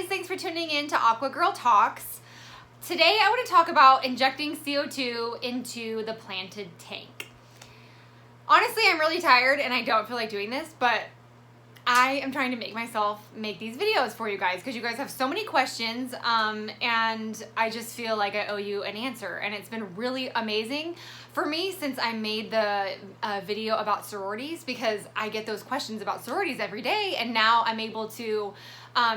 thanks for tuning in to Aqua Girl Talks. Today I want to talk about injecting CO2 into the planted tank. Honestly, I'm really tired and I don't feel like doing this, but I am trying to make myself make these videos for you guys because you guys have so many questions and I just feel like I owe you an answer, and it's been really amazing for me since I made the video about sororities, because I get those questions about sororities every day, and now I'm able to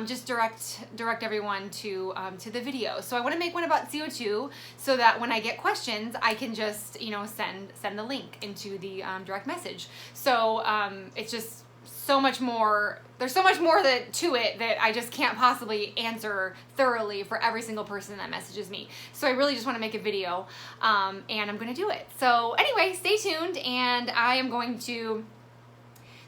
just direct everyone to the video. So I want to make one about CO2 so that when I get questions, I can just send the link into the direct message. So it's just so much more. There's so much more to it that I just can't possibly answer thoroughly for every single person that messages me. So I really just want to make a video, and I'm going to do it. So anyway, stay tuned, and I am going to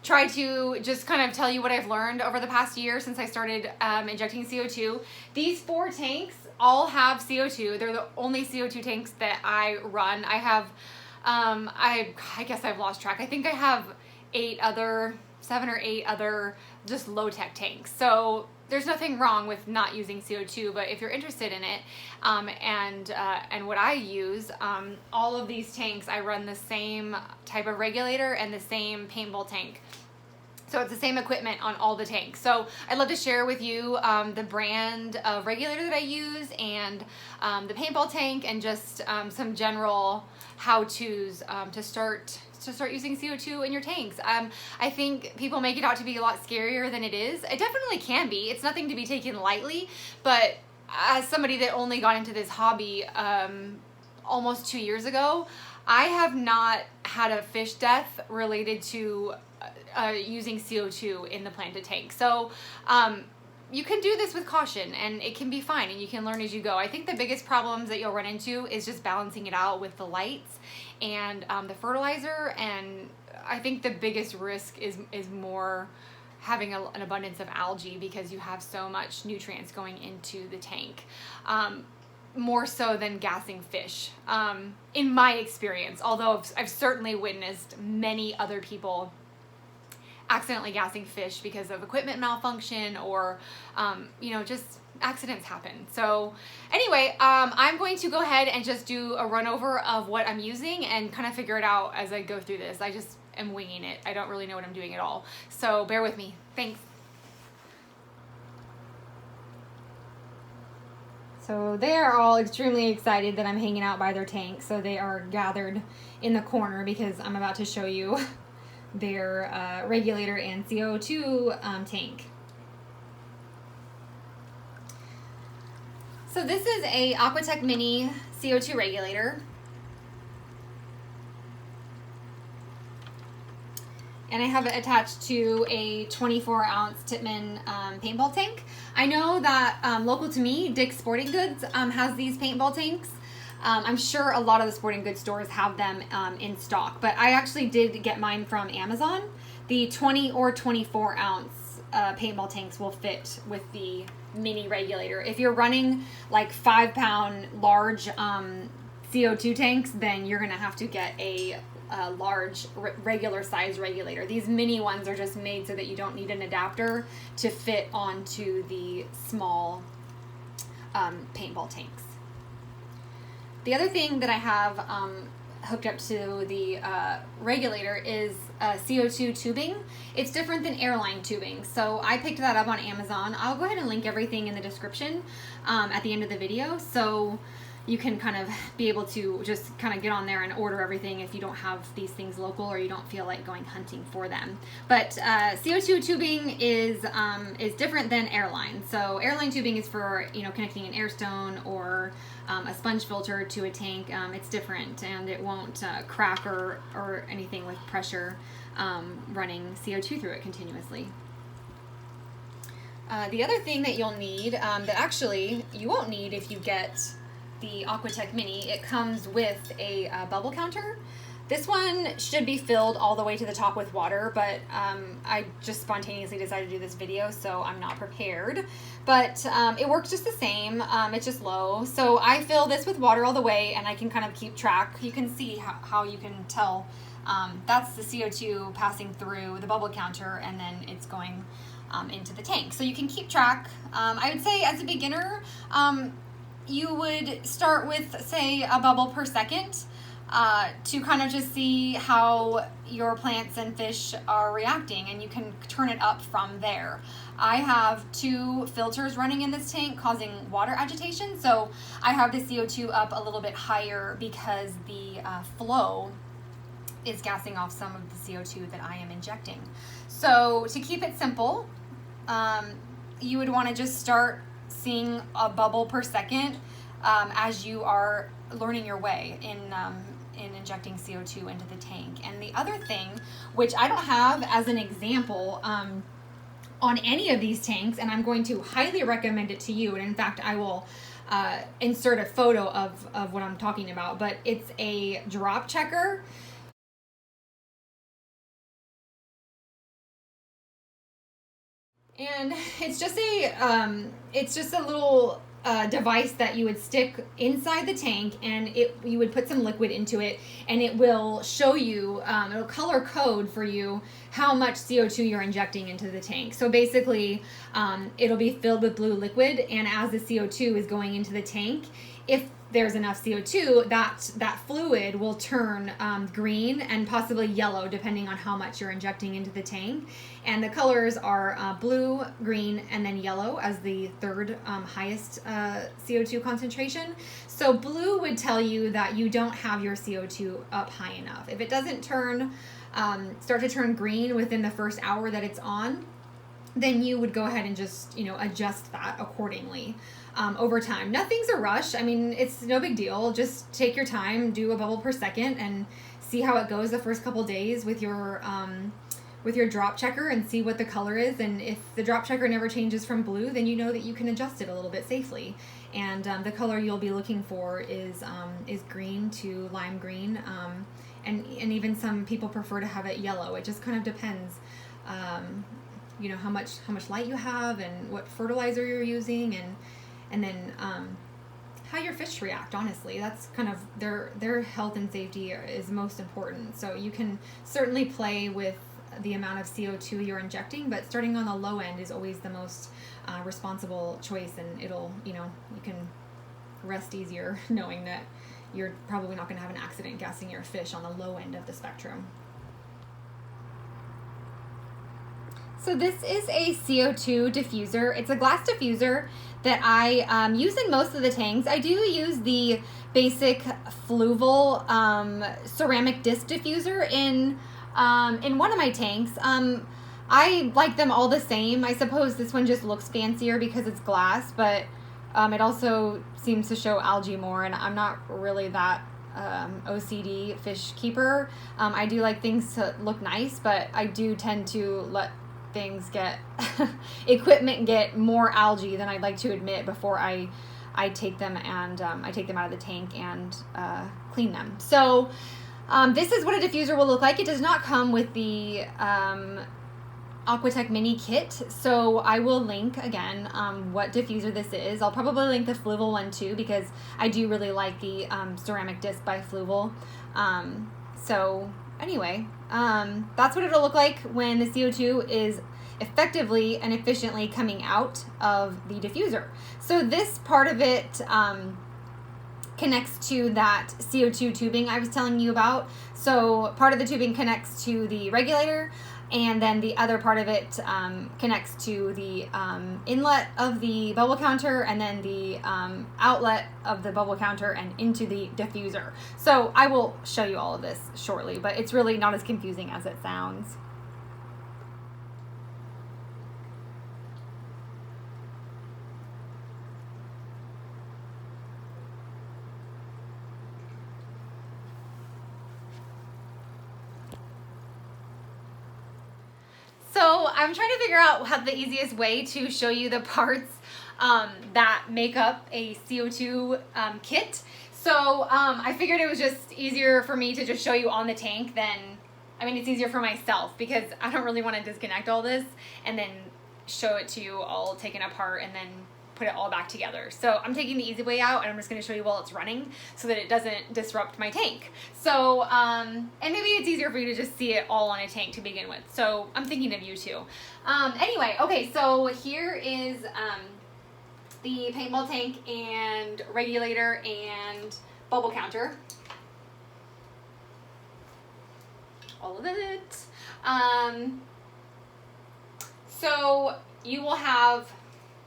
try to just kind of tell you what I've learned over the past year since I started injecting CO2. These 4 tanks all have CO2. They're the only CO2 tanks that I run. I have, I guess I've lost track. I think I have 7 or 8 other just low-tech tanks. So there's nothing wrong with not using CO2, but if you're interested in it, and what I use, all of these tanks, I run the same type of regulator and the same paintball tank. So it's the same equipment on all the tanks. So I'd love to share with you the brand of regulator that I use, and the paintball tank, and just some general how-tos to start using CO2 in your tanks. I think people make it out to be a lot scarier than it is. It definitely can be. It's nothing to be taken lightly, but as somebody that only got into this hobby almost 2 years ago, I have not had a fish death related to using CO2 in the planted tank. So you can do this with caution, and it can be fine, and you can learn as you go. I think the biggest problems that you'll run into is just balancing it out with the lights and the fertilizer, and I think the biggest risk is more having an abundance of algae, because you have so much nutrients going into the tank. More so than gassing fish, in my experience, although I've certainly witnessed many other people accidentally gassing fish because of equipment malfunction, or just accidents happen. So anyway, I'm going to go ahead and just do a run over of what I'm using and kind of figure it out as I go through this. I just am winging it. I don't really know what I'm doing at all. So bear with me. Thanks. So they are all extremely excited that I'm hanging out by their tank. So they are gathered in the corner because I'm about to show you their regulator and CO2 tank. So this is a Aquatek mini CO2 regulator. And I have it attached to a 24-ounce TIPPMAN paintball tank. I know that local to me, Dick's Sporting Goods has these paintball tanks. I'm sure a lot of the sporting goods stores have them in stock, but I actually did get mine from Amazon. The 20 or 24-ounce paintball tanks will fit with the mini regulator. If you're running like 5-pound large CO2 tanks, then you're gonna have to get a large regular size regulator. These mini ones are just made so that you don't need an adapter to fit onto the small paintball tanks. The other thing that I have hooked up to the regulator is CO2 tubing. It's different than airline tubing, so I picked that up on Amazon. I'll go ahead and link everything in the description at the end of the video, so you can kind of be able to just kind of get on there and order everything if you don't have these things local, or you don't feel like going hunting for them. But CO2 tubing is different than airline. So airline tubing is for connecting an air stone or a sponge filter to a tank. It's different, and it won't crack or anything with pressure running CO2 through it continuously. The other thing that you'll need, that actually you won't need if you get the Aquatek Mini, it comes with a bubble counter. This one should be filled all the way to the top with water, but I just spontaneously decided to do this video, so I'm not prepared. But it works just the same. It's just low. So I fill this with water all the way, and I can kind of keep track. You can see how you can tell that's the CO2 passing through the bubble counter, and then it's going into the tank. So you can keep track. I would say as a beginner, you would start with, say, a bubble per second to kind of just see how your plants and fish are reacting, and you can turn it up from there. I have 2 filters running in this tank causing water agitation, so I have the CO2 up a little bit higher because the flow is gassing off some of the CO2 that I am injecting. So to keep it simple, you would want to just start seeing a bubble per second as you are learning your way in injecting CO2 into the tank. And the other thing, which I don't have as an example on any of these tanks, and I'm going to highly recommend it to you, and in fact I will insert a photo of what I'm talking about, but it's a drop checker. And it's just a little device that you would stick inside the tank, and you would put some liquid into it, and it will show you, it'll color code for you how much CO2 you're injecting into the tank. So basically, it'll be filled with blue liquid, and as the CO2 is going into the tank, if there's enough CO2, that fluid will turn green and possibly yellow depending on how much you're injecting into the tank. And the colors are blue, green, and then yellow as the third highest CO2 concentration. So blue would tell you that you don't have your CO2 up high enough. If it doesn't start to turn green within the first hour that it's on, then you would go ahead and just, adjust that accordingly. Over time. Nothing's a rush. I mean, it's no big deal. Just take your time, do a bubble per second, and see how it goes the first couple days with your drop checker, and see what the color is. And if the drop checker never changes from blue, then you know that you can adjust it a little bit safely. And the color you'll be looking for is green to lime green, and even some people prefer to have it yellow. It just kind of depends. How much light you have, and what fertilizer you're using, and then how your fish react. Honestly, that's kind of their health and safety is most important. So you can certainly play with the amount of CO2 you're injecting, but starting on the low end is always the most responsible choice, and you can rest easier knowing that you're probably not going to have an accident gassing your fish on the low end of the spectrum. So this is a CO2 diffuser. It's a glass diffuser that I use in most of the tanks. I do use the basic Fluval ceramic disc diffuser in one of my tanks. I like them all the same. I suppose this one just looks fancier because it's glass, but it also seems to show algae more, and I'm not really that OCD fish keeper. I do like things to look nice, but I do tend to let things equipment get more algae than I'd like to admit before I take them and I take them out of the tank and clean them. So this is what a diffuser will look like. It does not come with the Aquatek mini kit, so I will link again what diffuser this is. I'll probably link the Fluval one too, because I do really like the ceramic disc by Fluval. So anyway, that's what it'll look like when the CO2 is effectively and efficiently coming out of the diffuser. So this part of it connects to that CO2 tubing I was telling you about. So part of the tubing connects to the regulator, and then the other part of it connects to the inlet of the bubble counter, and then the outlet of the bubble counter and into the diffuser. So I will show you all of this shortly, but it's really not as confusing as it sounds. So I'm trying to figure out how the easiest way to show you the parts that make up a CO2 kit. So I figured it was just easier for me to just show you on the tank it's easier for myself, because I don't really want to disconnect all this and then show it to you all taken apart and then put it all back together. So I'm taking the easy way out, and I'm just going to show you while it's running so that it doesn't disrupt my tank. So, and maybe it's easier for you to just see it all on a tank to begin with. So I'm thinking of you too. Anyway, okay, so here is the paintball tank and regulator and bubble counter. All of it. So you will have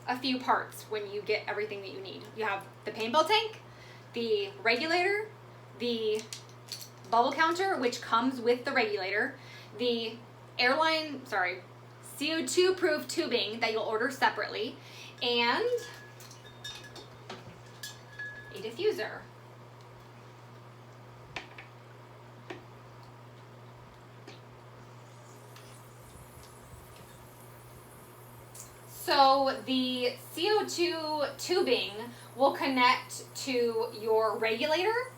a few parts when you get everything that you need. You have the paintball tank, the regulator, the bubble counter, which comes with the regulator, the CO2 proof tubing that you'll order separately, and a diffuser. So the CO2 tubing will connect to your regulator,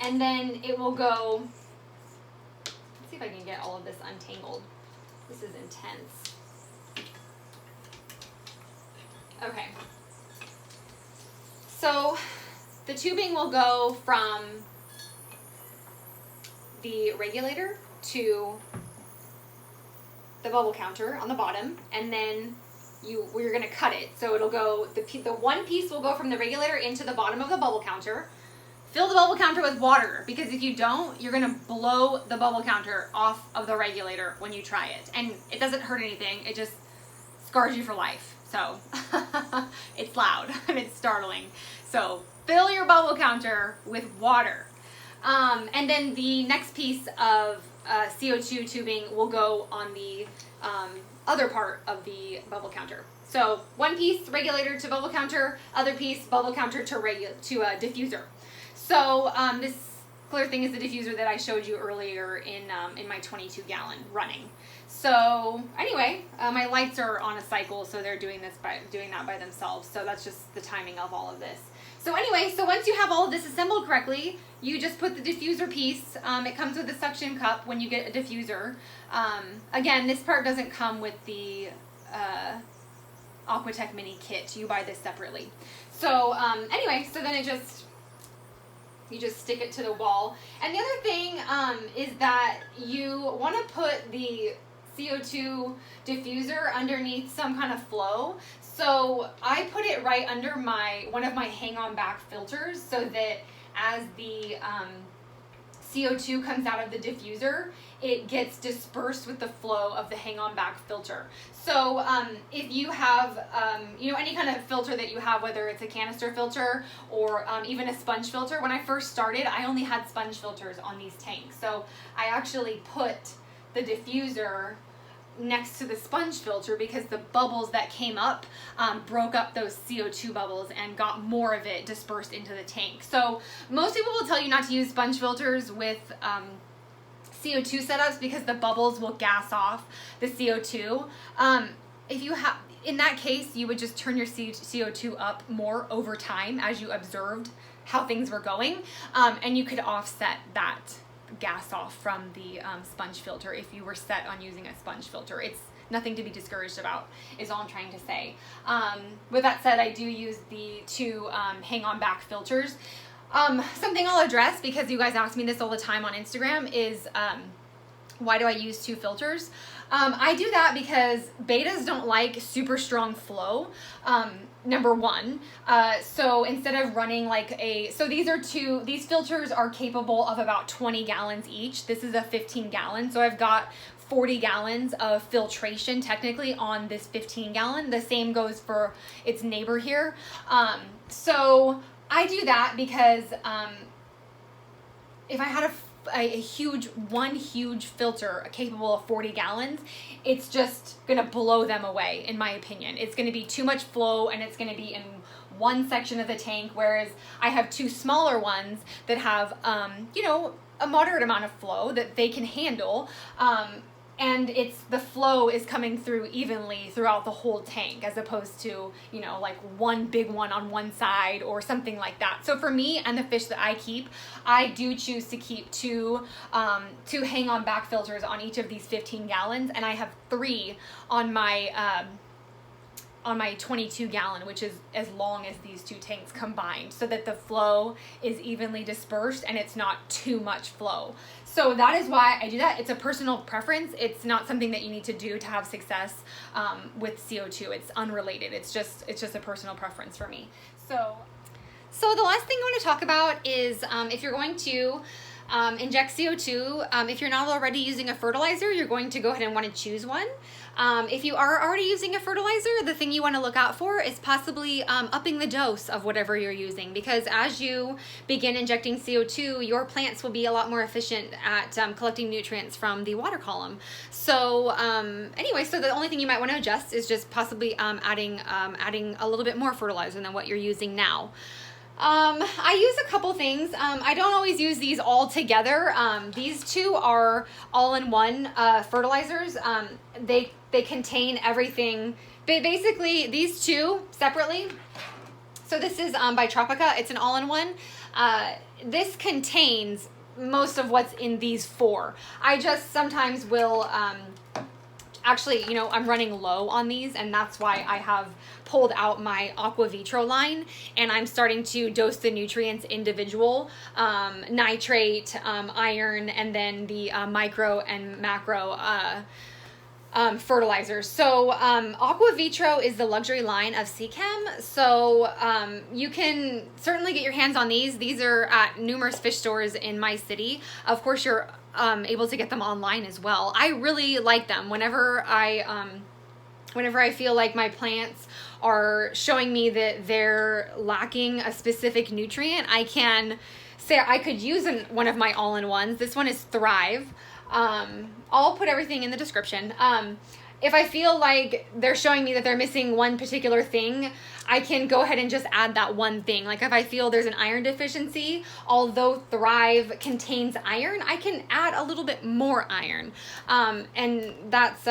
and then it will go, let's see if I can get all of this untangled. This is intense. Okay. So the tubing will go from the regulator to the bubble counter on the bottom, and then we're going to cut it. So it'll go, the one piece will go from the regulator into the bottom of the bubble counter. Fill the bubble counter with water, because if you don't, you're going to blow the bubble counter off of the regulator when you try it. And it doesn't hurt anything, it just scars you for life. So it's loud and it's startling. So fill your bubble counter with water. And then the next piece of CO2 tubing will go on the other part of the bubble counter. So one piece regulator to bubble counter, other piece bubble counter to diffuser. So this clear thing is the diffuser that I showed you earlier in my 22 gallon running. So anyway, my lights are on a cycle, so they're doing that by themselves. So that's just the timing of all of this. So anyway, so once you have all of this assembled correctly, you just put the diffuser piece. It comes with a suction cup when you get a diffuser. Again, this part doesn't come with the Aquatek mini kit. You buy this separately. So anyway, so then you just stick it to the wall. And the other thing is that you want to put the CO2 diffuser underneath some kind of flow. So I put it right under one of my hang-on back filters, so that as the CO2 comes out of the diffuser, it gets dispersed with the flow of the hang-on back filter. So if you have any kind of filter that you have, whether it's a canister filter or even a sponge filter, when I first started, I only had sponge filters on these tanks. So I actually put the diffuser next to the sponge filter, because the bubbles that came up broke up those CO2 bubbles and got more of it dispersed into the tank. So most people will tell you not to use sponge filters with CO2 setups, because the bubbles will gas off the CO2. In that case, you would just turn your CO2 up more over time as you observed how things were going, and you could offset that gas off from the sponge filter if you were set on using a sponge filter. It's nothing to be discouraged about, is all I'm trying to say. With that said, I do use the two hang-on back filters. Something I'll address, because you guys ask me this all the time on Instagram, is why do I use two filters? I do that because betas don't like super strong flow, number one. So instead of running so these filters are capable of about 20 gallons each. This is a 15 gallon, so I've got 40 gallons of filtration technically on this 15 gallon. The same goes for its neighbor here. So I do that because if I had one huge filter capable of 40 gallons, it's just gonna blow them away, in my opinion. It's gonna be too much flow, and it's gonna be in one section of the tank, whereas I have two smaller ones that have a moderate amount of flow that they can handle, and the flow is coming through evenly throughout the whole tank, as opposed to, like one big one on one side or something like that. So for me and the fish that I keep, I do choose to keep two hang-on back filters on each of these 15 gallons, and I have 3 on my on my 22 gallon, which is as long as these two tanks combined, so that the flow is evenly dispersed and it's not too much flow. So that is why I do that. It's a personal preference. It's not something that you need to do to have success with CO2. It's unrelated. It's just a personal preference for me. So the last thing I want to talk about is if you're going to inject CO2, if you're not already using a fertilizer, you're going to go ahead and want to choose one. If you are already using a fertilizer, the thing you want to look out for is possibly upping the dose of whatever you're using, because as you begin injecting CO2, your plants will be a lot more efficient at collecting nutrients from the water column. So anyway, so the only thing you might want to adjust is just possibly adding a little bit more fertilizer than what you're using now. I use a couple things. I don't always use these all together. These two are all-in-one fertilizers. They contain everything. Basically, these two separately. So this is by Tropica. It's an all-in-one. This contains most of what's in these four. I just sometimes will actually, you know, I'm running low on these, and that's why I have pulled out my Aqua Vitro line, and I'm starting to dose the nutrients individual, nitrate, iron, and then the micro and macro fertilizers. So Aqua Vitro is the luxury line of Seachem. So you can certainly get your hands on these. These are at numerous fish stores in my city. Of course, you're able to get them online as well. I really like them. Whenever I feel like my plants are showing me that they're lacking a specific nutrient, I can say I could use one of my all-in-ones. This one is Thrive. I'll put everything in the description. If I feel like they're showing me that they're missing one particular thing, I can go ahead and just add that one thing. Like if I feel there's an iron deficiency, although Thrive contains iron, I can add a little bit more iron. And that's,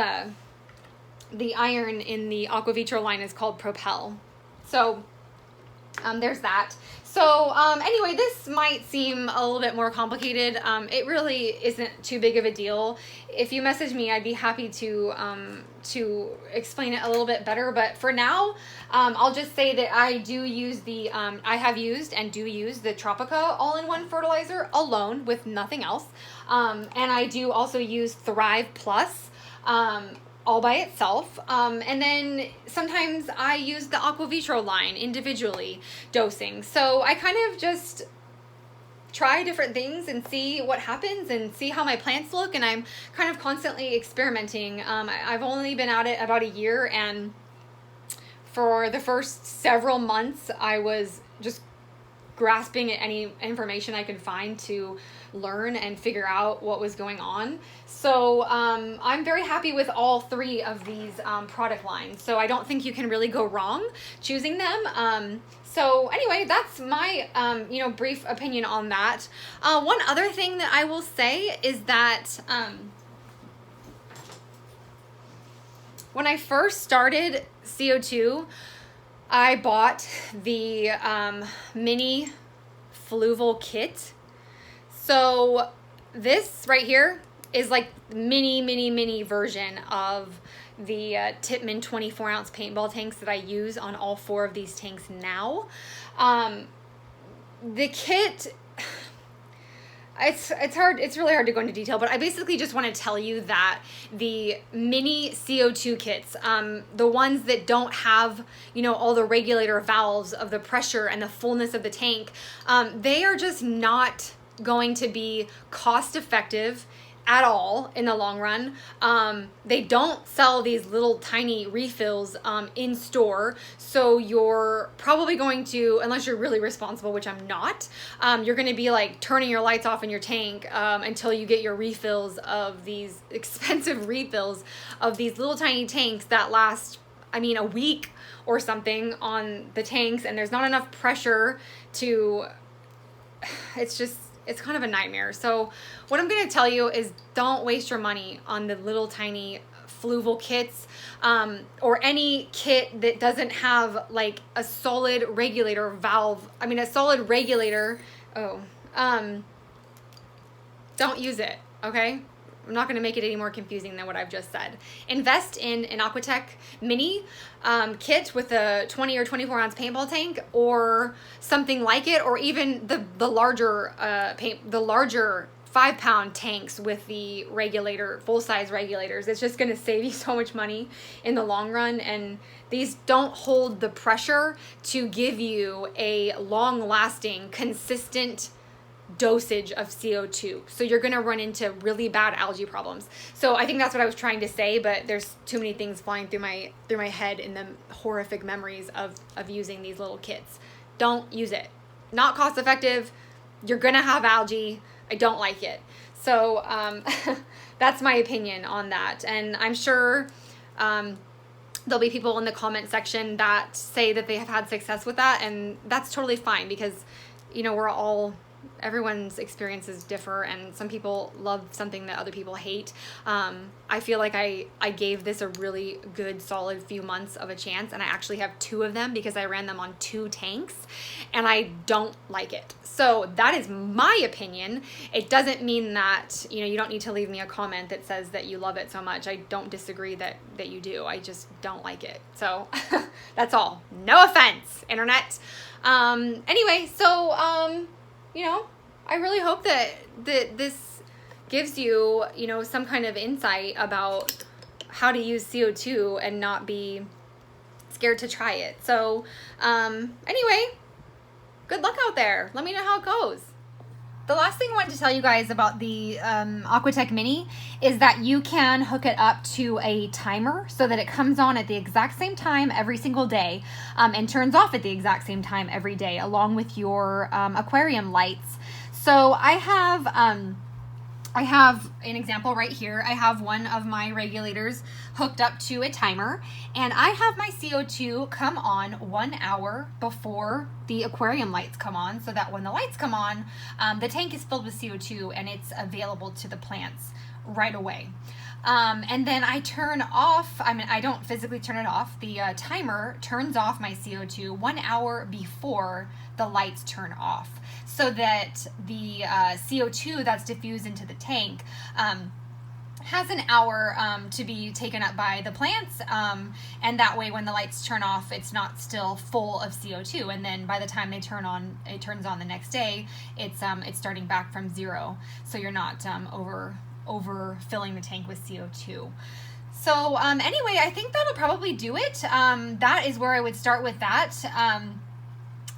the iron in the Aqua Vitro line is called Propel. So there's that. So anyway, this might seem a little bit more complicated. It really isn't too big of a deal. If you message me, I'd be happy to explain it a little bit better. But for now, I'll just say that I do use I have used and do use the Tropica all-in-one fertilizer alone with nothing else. And I do also use Thrive Plus. All by itself, and then sometimes I use the Aqua Vitro line individually dosing. So I kind of just try different things and see what happens and see how my plants look, and I'm kind of constantly experimenting. I've only been at it about a year, and for the first several months I was just grasping at any information I could find to learn and figure out what was going on. So I'm very happy with all three of these product lines. So I don't think you can really go wrong choosing them. So anyway, that's my brief opinion on that. One other thing that I will say is that when I first started CO2, I bought the mini fluval kit. So this right here is like mini version of the TIPPMAN 24-ounce paintball tanks that I use on all four of these tanks now. The kit, it's really hard to go into detail, but I basically just want to tell you that the mini CO2 kits, the ones that don't have, all the regulator valves of the pressure and the fullness of the tank, they are just not going to be cost effective at all in the long run. They don't sell these little tiny refills in store, so you're probably going to, unless you're really responsible, which I'm not, you're going to be like turning your lights off in your tank until you get your refills of these expensive refills of these little tiny tanks that last, a week or something on the tanks, and there's not enough pressure to, it's kind of a nightmare. So what I'm going to tell you is don't waste your money on the little tiny fluval kits, or any kit that doesn't have like a solid regulator valve. A solid regulator. Don't use it. Okay. not gonna make it any more confusing than what I've just said. Invest in an Aquatek mini kit with a 20 or 24 ounce paintball tank, or something like it, or even the larger 5-pound tanks with the regulator, full-size regulators. It's just gonna save you so much money in the long run, and these don't hold the pressure to give you a long-lasting, consistent dosage of CO2. So you're gonna run into really bad algae problems. So I think that's what I was trying to say, but there's too many things flying through my head in the horrific memories of using these little kits. Don't use it. Not cost effective. You're gonna have algae. I don't like it. So that's my opinion on that. And I'm sure there'll be people in the comment section that say that they have had success with that, and that's totally fine, because, you know, everyone's experiences differ, and some people love something that other people hate. I feel like I gave this a really good solid few months of a chance, and I actually have 2 of them because I ran them on 2 tanks, and I don't like it. So that is my opinion. It doesn't mean that, you know, you don't need to leave me a comment that says that you love it so much. I don't disagree that you do. I just don't like it. So that's all. No offense, internet. Anyway, so you know, I really hope that this gives you, you know, some kind of insight about how to use CO2 and not be scared to try it. So anyway, good luck out there. Let me know how it goes. The last thing I wanted to tell you guys about the Aquatek Mini is that you can hook it up to a timer so that it comes on at the exact same time every single day, and turns off at the exact same time every day, along with your aquarium lights. So I have an example right here. I have one of my regulators hooked up to a timer, and I have my CO2 come on 1 hour before the aquarium lights come on, so that when the lights come on, the tank is filled with CO2 and it's available to the plants right away. And then I turn off, I don't physically turn it off, the timer turns off my CO2 1 hour before the lights turn off, so that the CO2 that's diffused into the tank has an hour to be taken up by the plants, and that way when the lights turn off, it's not still full of CO2, and then by the time it turns on the next day, it's starting back from 0, so you're not overfilling the tank with CO2. So anyway, I think that'll probably do it. That is where I would start with that.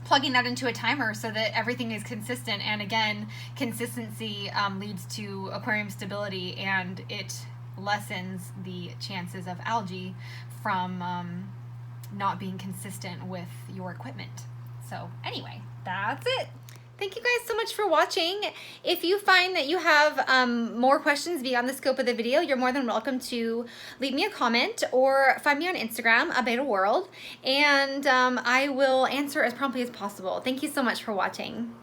Plugging that into a timer so that everything is consistent, and again, consistency leads to aquarium stability, and it lessens the chances of algae from not being consistent with your equipment. So anyway, that's it. Thank you guys so much for watching. If you find that you have more questions beyond the scope of the video, you're more than welcome to leave me a comment or find me on Instagram, @BetaWorld, and I will answer as promptly as possible. Thank you so much for watching.